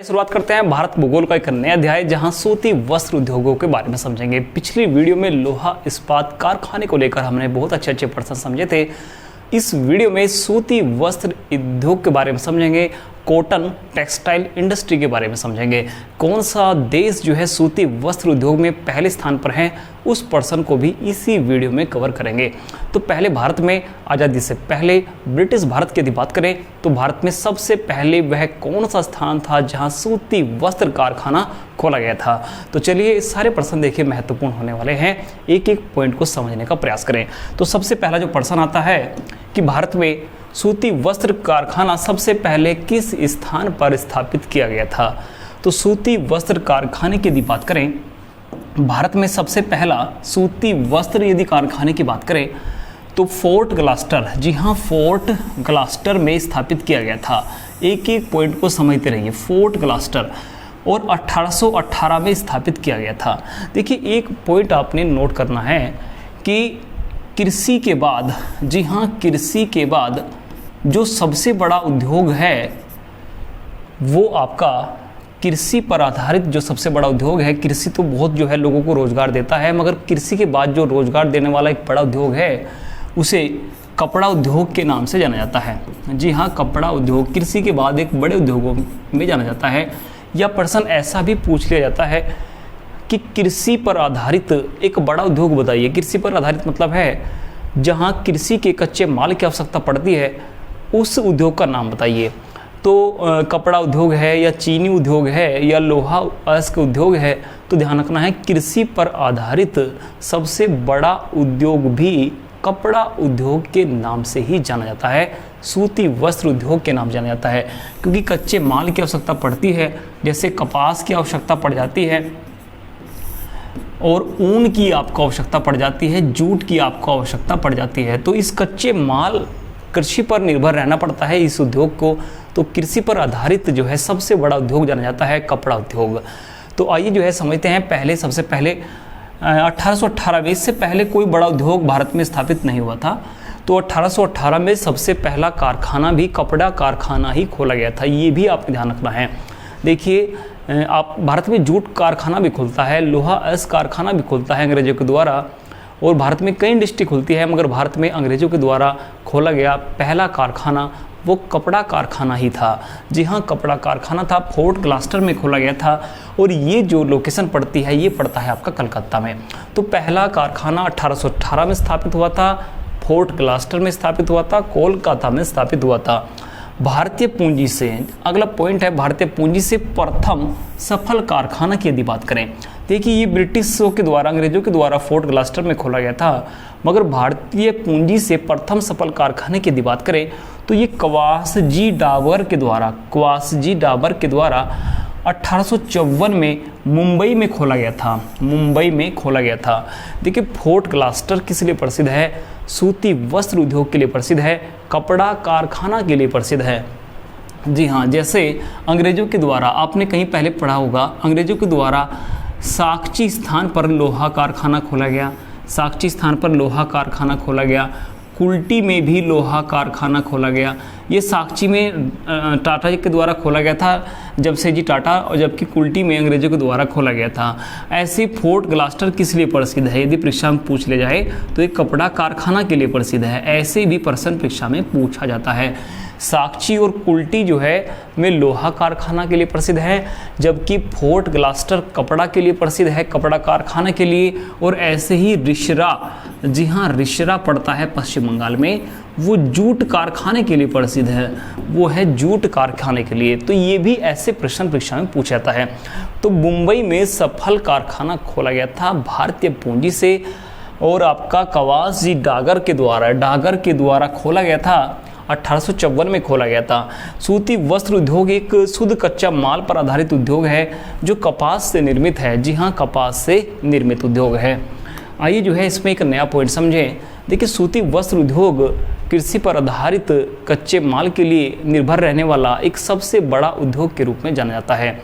शुरुआत करते हैं भारत भूगोल का एक नया अध्याय जहां सूती वस्त्र उद्योगों के बारे में समझेंगे। पिछली वीडियो में लोहा इस्पात कारखाने को लेकर हमने बहुत अच्छे प्रश्न समझे थे। इस वीडियो में सूती वस्त्र उद्योग के बारे में समझेंगे, कॉटन टेक्सटाइल इंडस्ट्री के बारे में समझेंगे। कौन सा देश जो है सूती वस्त्र उद्योग में पहले स्थान पर है, उस पर्सन को भी इसी वीडियो में कवर करेंगे। तो पहले भारत में आज़ादी से पहले ब्रिटिश भारत की यदि बात करें तो भारत में सबसे पहले वह कौन सा स्थान था जहां सूती वस्त्र कारखाना खोला गया था। तो चलिए सारे प्रश्न देखिए महत्वपूर्ण होने वाले हैं, एक एक पॉइंट को समझने का प्रयास करें। तो सबसे पहला जो प्रश्न आता है कि भारत में सूती वस्त्र कारखाना सबसे पहले किस स्थान पर स्थापित किया गया था। तो सूती वस्त्र कारखाने की यदि बात करें, भारत में सबसे पहला सूती वस्त्र यदि कारखाने की बात करें तो फोर्ट ग्लास्टर, जी हाँ फोर्ट ग्लास्टर में स्थापित किया गया था। एक एक पॉइंट को समझते रहिए। फोर्ट ग्लास्टर और 1818 में स्थापित किया गया था। देखिए एक पॉइंट आपने नोट करना है कि कृषि के बाद, जी हाँ कृषि के बाद जो सबसे बड़ा उद्योग है वो आपका कृषि पर आधारित जो सबसे बड़ा उद्योग है। कृषि तो बहुत जो है लोगों को रोजगार देता है, मगर कृषि के बाद जो रोजगार देने वाला एक बड़ा उद्योग है उसे कपड़ा उद्योग के नाम से जाना जाता है। जी हाँ कपड़ा उद्योग कृषि के बाद एक बड़े उद्योगों में जाना जाता है। या प्रश्न ऐसा भी पूछ लिया जाता है कि कृषि पर आधारित एक बड़ा उद्योग बताइए। कृषि पर आधारित मतलब है जहाँ कृषि के कच्चे माल की आवश्यकता पड़ती है, उस उद्योग का नाम बताइए। तो कपड़ा उद्योग है या चीनी उद्योग है या लोहा अयस्क उद्योग है। तो ध्यान रखना है कृषि पर आधारित सबसे बड़ा उद्योग भी कपड़ा उद्योग के नाम से ही जाना जाता है, सूती वस्त्र उद्योग के नाम जाना जाता है। क्योंकि कच्चे माल की आवश्यकता पड़ती है, जैसे कपास की आवश्यकता पड़ जाती है और ऊन की आपको आवश्यकता पड़ जाती है, जूट की आपको आवश्यकता पड़ जाती है। तो इस कच्चे माल कृषि पर निर्भर रहना पड़ता है इस उद्योग को। तो कृषि पर आधारित जो है सबसे बड़ा उद्योग जाना जाता है कपड़ा उद्योग। तो आइए जो है समझते हैं पहले सबसे पहले 1818 में, इससे पहले कोई बड़ा उद्योग भारत में स्थापित नहीं हुआ था। तो 1818 में सबसे पहला कारखाना भी कपड़ा कारखाना ही खोला गया था, ये भी आपको ध्यान रखना है। देखिए आप भारत में जूट कारखाना भी खुलता है, लोहा अयस्क कारखाना भी खुलता है अंग्रेजों के द्वारा, और भारत में कई इंडस्ट्री खुलती है, मगर भारत में अंग्रेजों के द्वारा खोला गया पहला कारखाना वो कपड़ा कारखाना ही था। जी हाँ कपड़ा कारखाना था, फोर्ट ग्लास्टर में खोला गया था। और ये जो लोकेशन पड़ती है ये पड़ता है आपका कलकत्ता में। तो पहला कारखाना 1818 में स्थापित हुआ था, फोर्ट ग्लास्टर में स्थापित हुआ था, कोलकाता में स्थापित हुआ था। भारतीय पूंजी से, अगला पॉइंट है भारतीय पूंजी से प्रथम सफल कारखाना की यदि बात करें। देखिए ये ब्रिटिशों के द्वारा, अंग्रेजों के द्वारा फोर्ट ग्लास्टर में खोला गया था, मगर भारतीय पूंजी से प्रथम सफल कारखाने की यदि बात करें तो ये क्वासजी डाबर के द्वारा 1854 में मुंबई में खोला गया था। मुंबई में खोला गया था। देखिए फोर्ट ग्लास्टर किस लिए प्रसिद्ध है? सूती वस्त्र उद्योग के लिए प्रसिद्ध है, कपड़ा कारखाना के लिए प्रसिद्ध है। जी हाँ, जैसे अंग्रेजों के द्वारा आपने कहीं पहले पढ़ा होगा, अंग्रेजों के द्वारा साकची स्थान पर लोहा कारखाना खोला गया, साकची स्थान पर लोहा कारखाना खोला गया, कुल्टी में भी लोहा कारखाना खोला गया। ये साकची में टाटा जी के द्वारा खोला गया था, जमशेदजी टाटा, और जबकि कुल्टी में अंग्रेजों के द्वारा खोला गया था। ऐसे फोर्ट ग्लास्टर किस लिए प्रसिद्ध है? यदि परीक्षा में पूछ लिया जाए तो एक कपड़ा कारखाना के लिए प्रसिद्ध है। ऐसे भी प्रश्न परीक्षा में पूछा जाता है। साकची और कुल्टी जो है में लोहा कारखाना के लिए प्रसिद्ध है, जबकि फोर्ट ग्लास्टर कपड़ा के लिए प्रसिद्ध है, कपड़ा कारखाना के लिए। और ऐसे ही रिश्रा, जी हाँ रिश्रा पड़ता है पश्चिम बंगाल में, वो जूट कारखाने के लिए प्रसिद्ध है, वो है जूट कारखाने के लिए। तो ये भी ऐसे प्रश्न परीक्षा में पूछा जाता है। तो मुंबई में सफल कारखाना खोला गया था भारतीय पूंजी से, और आपका क्वासजी डागर के द्वारा खोला गया था, 1854 में खोला गया था। सूती वस्त्र उद्योग एक शुद्ध कच्चा माल पर आधारित उद्योग है जो कपास से निर्मित है। जी हाँ कपास से निर्मित उद्योग है। आइए जो है इसमें एक नया पॉइंट समझें। देखिए सूती वस्त्र उद्योग कृषि पर आधारित कच्चे माल के लिए निर्भर रहने वाला एक सबसे बड़ा उद्योग के रूप में जाना जाता है।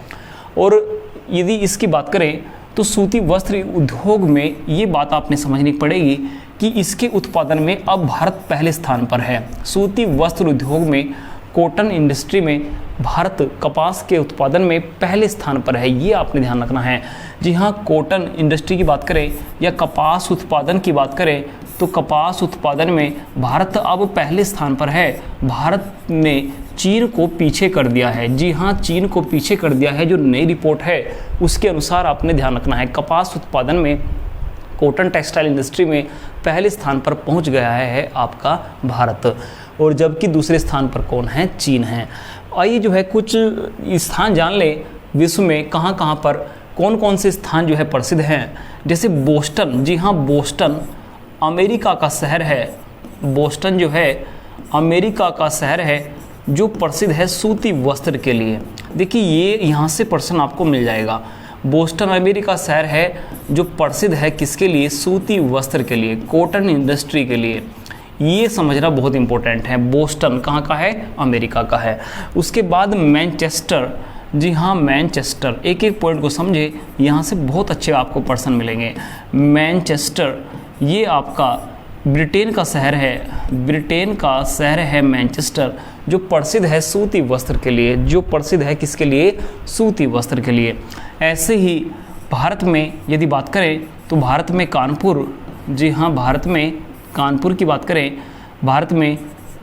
और यदि इसकी बात करें तो सूती वस्त्र उद्योग में ये बात आपने समझनी पड़ेगी कि इसके उत्पादन में अब भारत पहले स्थान पर है। सूती वस्त्र उद्योग में कॉटन इंडस्ट्री में भारत कपास के उत्पादन में पहले स्थान पर है, ये आपने ध्यान रखना है। जी हाँ, कॉटन इंडस्ट्री की बात करें या कपास उत्पादन की बात करें तो कपास उत्पादन में भारत अब पहले स्थान पर है। भारत ने चीन को पीछे कर दिया है। जी हाँ, चीन को पीछे कर दिया है। जो नई रिपोर्ट है उसके अनुसार आपने ध्यान रखना है, कपास उत्पादन में कॉटन टेक्सटाइल इंडस्ट्री में पहले स्थान पर पहुंच गया है आपका भारत, और जबकि दूसरे स्थान पर कौन है? चीन है। आइए जो है कुछ स्थान जान ले विश्व में कहाँ कहाँ पर कौन कौन से स्थान जो है प्रसिद्ध हैं। जैसे बोस्टन, जी हाँ, बोस्टन अमेरिका का शहर है। बोस्टन जो है अमेरिका का शहर है जो प्रसिद्ध है सूती वस्त्र के लिए। देखिए ये यहाँ से प्रश्न आपको मिल जाएगा। बोस्टन अमेरिका शहर है जो प्रसिद्ध है किसके लिए? सूती वस्त्र के लिए, कॉटन इंडस्ट्री के लिए। ये समझना बहुत इंपॉर्टेंट है। बोस्टन कहाँ का है? अमेरिका का है। उसके बाद मैनचेस्टर, जी हाँ, मैनचेस्टर, एक एक पॉइंट को समझे, यहाँ से बहुत अच्छे आपको प्रश्न मिलेंगे। मैनचेस्टर ये आपका ब्रिटेन का शहर है। ब्रिटेन का शहर है मैनचेस्टर, जो प्रसिद्ध है सूती वस्त्र के लिए। जो प्रसिद्ध है किसके लिए? सूती वस्त्र के लिए। ऐसे ही भारत में यदि बात करें तो भारत में कानपुर, जी हाँ, भारत में कानपुर की बात करें, भारत में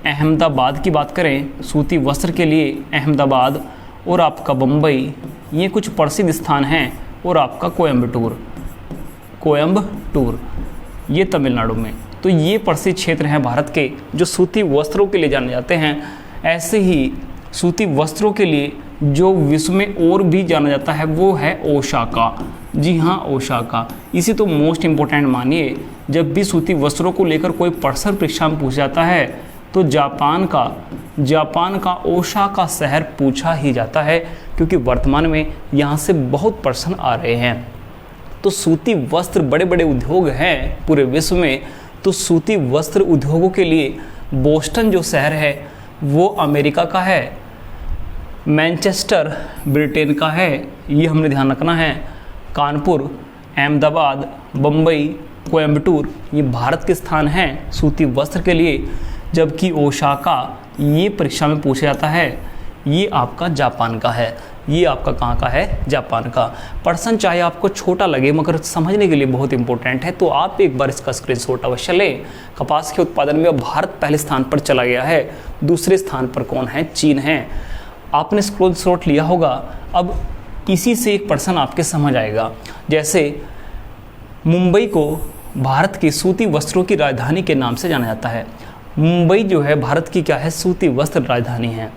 अहमदाबाद की बात करें सूती वस्त्र के लिए, अहमदाबाद, और आपका बम्बई, ये कुछ प्रसिद्ध स्थान हैं। और आपका कोयम्बटूर, कोयम्बटूर ये तमिलनाडु में। तो ये प्रसिद्ध क्षेत्र हैं भारत के जो सूती वस्त्रों के लिए जाने जाते हैं। ऐसे ही सूती वस्त्रों के लिए जो विश्व में और भी जाना जाता है वो है ओसाका। जी हाँ, ओसाका। इसी तो मोस्ट इम्पोर्टेंट मानिए, जब भी सूती वस्त्रों को लेकर कोई प्रश्न परीक्षा में पूछा जाता है तो जापान का ओसाका शहर पूछा ही जाता है, क्योंकि वर्तमान में यहाँ से बहुत प्रश्न आ रहे हैं। तो सूती वस्त्र बड़े बड़े उद्योग हैं पूरे विश्व में। तो सूती वस्त्र उद्योगों के लिए बोस्टन जो शहर है वो अमेरिका का है, मैनचेस्टर ब्रिटेन का है, ये हमने ध्यान रखना है। कानपुर, अहमदाबाद, बम्बई, कोयम्बटूर ये भारत के स्थान हैं सूती वस्त्र के लिए। जबकि ओसाका ये परीक्षा में पूछा जाता है, ये आपका जापान का है। ये आपका कहाँ का है? जापान का। प्रश्न चाहे आपको छोटा लगे मगर समझने के लिए बहुत इंपॉर्टेंट है, तो आप एक बार इसका स्क्रीनशॉट अवश्य लें। कपास के उत्पादन में अब भारत पहले स्थान पर चला गया है, दूसरे स्थान पर कौन है? चीन है। आपने स्क्रीनशॉट लिया होगा। अब इसी से एक प्रश्न आपके समझ आएगा। जैसे मुंबई को भारत की सूती वस्त्रों की राजधानी के नाम से जाना जाता है। मुंबई जो है भारत की क्या है? सूती वस्त्र राजधानी है।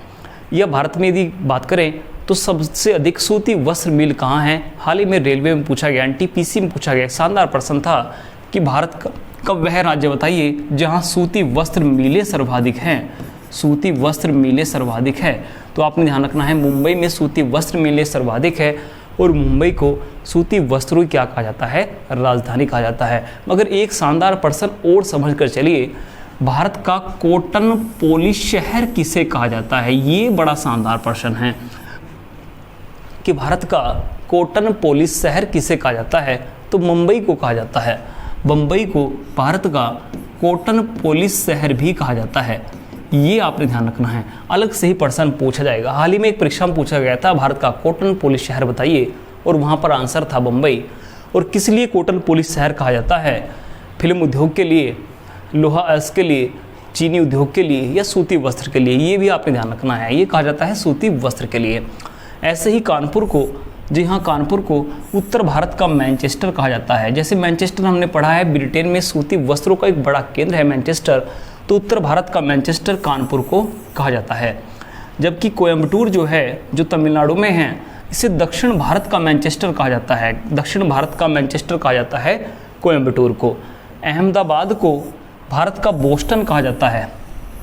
यह भारत में यदि बात करें तो सबसे अधिक सूती वस्त्र मिल कहाँ है? हाल ही में रेलवे में पूछा गया, एनटीपीसी में पूछा गया, एक शानदार प्रश्न था कि भारत का वह राज्य बताइए जहाँ सूती वस्त्र मिलें सर्वाधिक हैं। सूती वस्त्र मिलें सर्वाधिक है। तो आपने ध्यान रखना है, मुंबई में सूती वस्त्र मिलें सर्वाधिक है और मुंबई को सूती वस्त्रों क्या कहा जाता है? राजधानी कहा जाता है। मगर एक शानदार प्रश्न और समझ कर चलिए, भारत का कॉटन पोलिश शहर किसे कहा जाता है? ये बड़ा शानदार प्रश्न है कि भारत का कॉटन पोलिश शहर किसे कहा जाता है? तो मुंबई को कहा जाता है। बम्बई को भारत का कॉटन पोलिश शहर भी कहा जाता है। ये आपने ध्यान रखना है, अलग से ही प्रश्न पूछा जाएगा। हाल ही में एक परीक्षा में पूछा गया था, भारत का कॉटन पोलिश शहर बताइए, और वहाँ पर आंसर था बम्बई। और किस लिए कॉटन पोलिश शहर कहा जाता है? फिल्म उद्योग के लिए, लोहा अयस्क के लिए, चीनी उद्योग के लिए, या सूती वस्त्र के लिए? ये भी आपने ध्यान रखना है। ये कहा जाता है सूती वस्त्र के लिए। ऐसे ही कानपुर को, जी हाँ, कानपुर को उत्तर भारत का मैनचेस्टर कहा जाता है। जैसे मैनचेस्टर हमने पढ़ा है ब्रिटेन में सूती वस्त्रों का एक बड़ा केंद्र है मैनचेस्टर, तो उत्तर भारत का मैनचेस्टर कानपुर को कहा जाता है। जबकि कोयम्बटूर जो है, जो तमिलनाडु में है, इसे दक्षिण भारत का मैनचेस्टर कहा जाता है। दक्षिण भारत का मैनचेस्टर कहा जाता है कोयम्बटूर को। अहमदाबाद को भारत का बोस्टन कहा जाता है।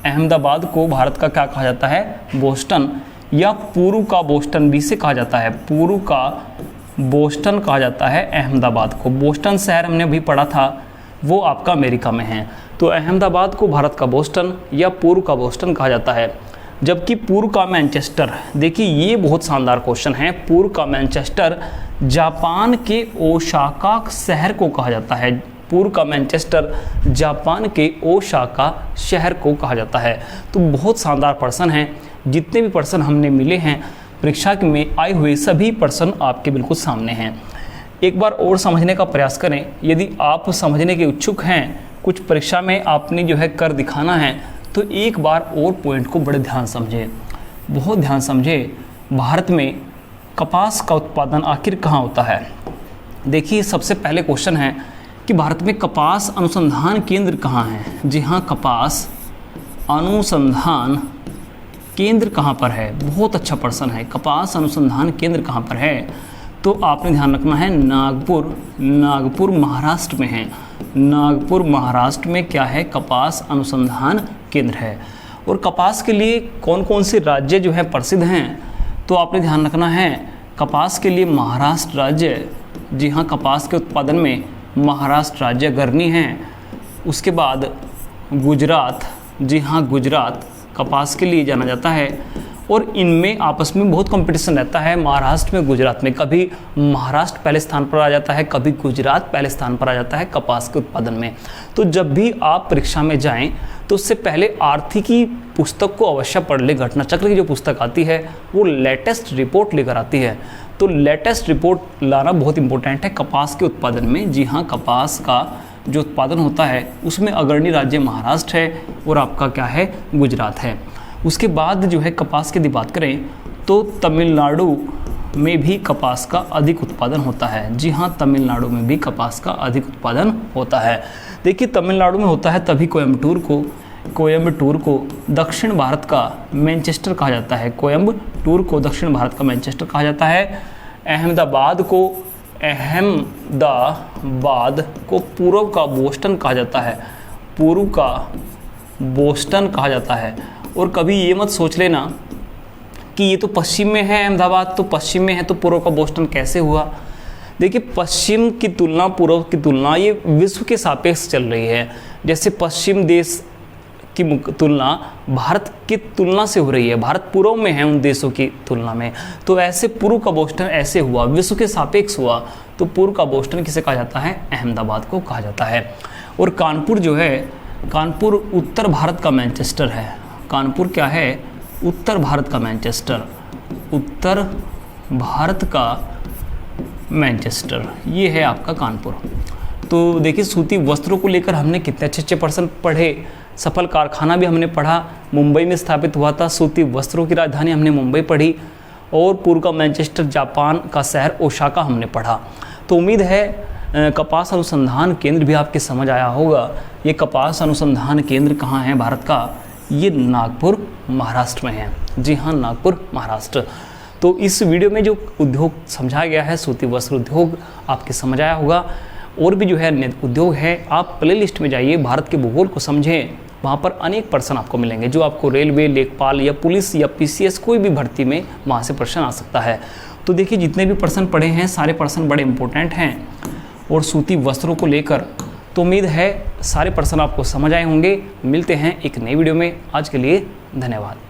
अहमदाबाद को भारत का क्या कहा जाता है? बोस्टन, या पूर्व का बोस्टन भी से कहा जाता है। पूर्व का बोस्टन कहा जाता है अहमदाबाद को। बोस्टन शहर हमने अभी पढ़ा था, वो आपका अमेरिका में है। तो अहमदाबाद को भारत का बोस्टन या पूर्व का बोस्टन कहा जाता है। जबकि पूर्व का मैनचेस्टर, देखिए ये बहुत शानदार क्वेश्चन है, पूर्व का मैनचेस्टर जापान के ओसाका शहर को कहा जाता है। पूर्व का मैनचेस्टर जापान के ओसाका शहर को कहा जाता है। तो बहुत शानदार प्रश्न है, जितने भी पर्सन हमने मिले हैं परीक्षा में आए हुए सभी पर्सन आपके बिल्कुल सामने हैं। एक बार और समझने का प्रयास करें। यदि आप समझने के इच्छुक हैं, कुछ परीक्षा में आपने जो है कर दिखाना है, तो एक बार और पॉइंट को बड़े ध्यान समझें, बहुत ध्यान समझें। भारत में कपास का उत्पादन आखिर कहाँ होता है? देखिए, सबसे पहले क्वेश्चन है कि भारत में कपास अनुसंधान केंद्र कहाँ है? जी हाँ, कपास अनुसंधान केंद्र कहाँ पर है? बहुत अच्छा प्रश्न है। कपास अनुसंधान केंद्र कहाँ पर है? तो आपने ध्यान रखना है नागपुर महाराष्ट्र में है। नागपुर महाराष्ट्र में क्या है? कपास अनुसंधान केंद्र है। और कपास के लिए कौन कौन से राज्य जो है प्रसिद्ध हैं? तो आपने ध्यान रखना है कपास के लिए महाराष्ट्र राज्य, जी हाँ, कपास के उत्पादन में महाराष्ट्र राज्य अग्रणी है। उसके बाद गुजरात, जी हाँ, गुजरात कपास के लिए जाना जाता है। और इनमें आपस में बहुत कंपटीशन रहता है, महाराष्ट्र में गुजरात में। कभी महाराष्ट्र पहले स्थान पर आ जाता है, कभी गुजरात पहले स्थान पर आ जाता है कपास के उत्पादन में। तो जब भी आप परीक्षा में जाएं तो उससे पहले आर्थिकी पुस्तक को अवश्य पढ़ ले। घटना चक्र की जो पुस्तक आती है वो लेटेस्ट रिपोर्ट लेकर आती है। तो लेटेस्ट रिपोर्ट लाना बहुत इंपॉर्टेंट है कपास के उत्पादन में। जी हाँ, कपास का जो उत्पादन होता है उसमें अग्रणी राज्य महाराष्ट्र है और आपका क्या है? गुजरात है। उसके बाद जो है कपास की यदि बात करें तो तमिलनाडु में भी कपास का अधिक उत्पादन होता है। जी हाँ, तमिलनाडु में भी कपास का अधिक उत्पादन होता है। देखिए, तमिलनाडु में होता है तभी कोयम्बटूर को दक्षिण भारत का मैनचेस्टर कहा जाता है। कोयम्बटूर को दक्षिण भारत का मैनचेस्टर कहा जाता है। अहमदाबाद को पूर्व का बोस्टन कहा जाता है। पूर्व का बोस्टन कहा जाता है। और कभी ये मत सोच लेना कि ये तो पश्चिम में है, अहमदाबाद तो पश्चिम में है, तो पूर्व का बोस्टन कैसे हुआ? देखिए, पश्चिम की तुलना, पूर्व की तुलना ये विश्व के सापेक्ष चल रही है। जैसे पश्चिम देश की तुलना भारत की तुलना से हो रही है, भारत पूर्व में है उन देशों की तुलना में। तो ऐसे पूर्व का बोस्टन ऐसे हुआ, विश्व के सापेक्ष हुआ। तो पूर्व का बोस्टन किसे कहा जाता है? अहमदाबाद को कहा जाता है। और कानपुर जो है, कानपुर उत्तर भारत का मैनचेस्टर है। कानपुर क्या है? उत्तर भारत का मैनचेस्टर। उत्तर भारत का मैनचेस्टर, ये है आपका कानपुर। तो देखिए, सूती वस्त्रों को लेकर हमने कितने अच्छे प्रश्न पढ़े। सफल कारखाना भी हमने पढ़ा, मुंबई में स्थापित हुआ था। सूती वस्त्रों की राजधानी हमने मुंबई पढ़ी। और पूर्व का मैनचेस्टर जापान का शहर ओसाका हमने पढ़ा। तो उम्मीद है कपास अनुसंधान केंद्र भी आपके समझ आया होगा। ये कपास अनुसंधान केंद्र कहाँ है भारत का? ये नागपुर महाराष्ट्र में है। जी हाँ, नागपुर महाराष्ट्र। तो इस वीडियो में जो उद्योग समझाया गया है, सूती वस्त्र उद्योग, आपके समझ आया होगा। और भी जो है अन्य उद्योग है, आप प्लेलिस्ट में जाइए, भारत के भूगोल को समझें। वहाँ पर अनेक प्रश्न आपको मिलेंगे जो आपको रेलवे, लेखपाल या पुलिस या पीसीएस कोई भी भर्ती में वहाँ से प्रश्न आ सकता है। तो देखिए, जितने भी प्रश्न पढ़े हैं सारे प्रश्न बड़े इंपॉर्टेंट हैं। और सूती वस्त्रों को लेकर तो उम्मीद है सारे प्रश्न आपको समझ आए होंगे। मिलते हैं एक नई वीडियो में। आज के लिए धन्यवाद।